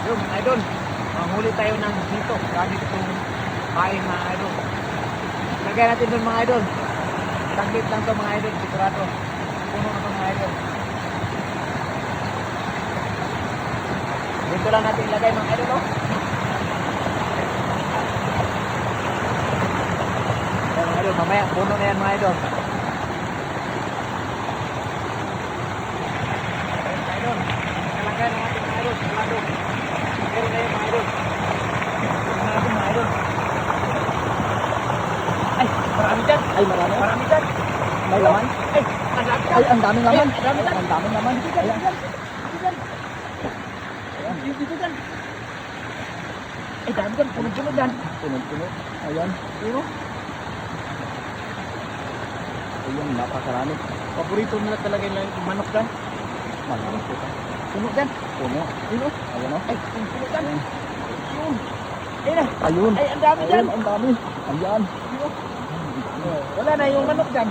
Yun mga idol, manghuli tayo ng dito gamit itong pain mga idol. Lagay natin doon mga idol. Tanglit lang to mga idol, sigurado. Puno na to mga idol. Dito lang natin ilagay mga idol, oh. Ayan mga idol, mamaya puno na yan mga idol. Ayan mga idol, nalagay na natin mga idol, sigurado. Pero na yun mga idol. Tingnan natin mga idol. Ay, marami dyan. Ay, marami. Marami dyan. May laman. Ay, ang dami dyan. Ay, ang daming laman. Ay, ang dami dyan. Ang daming laman. Dito dyan, Ayan. dito dyan. Dito dyan. Ay, dami dyan. Puno-puno dyan. Puno-puno. Ayan. Puno. Ayan, napakarami. Paborito nila talaga yung manok dyan. Manok ito. Puno dyan. Puno. Puno. Ayan o. Ay, puno dyan. Ayan. Yun. Ayun na. Ayun. Ay, ang dami dyan. Ayun, ang dami. Ayan. Wala na yung manok dyan.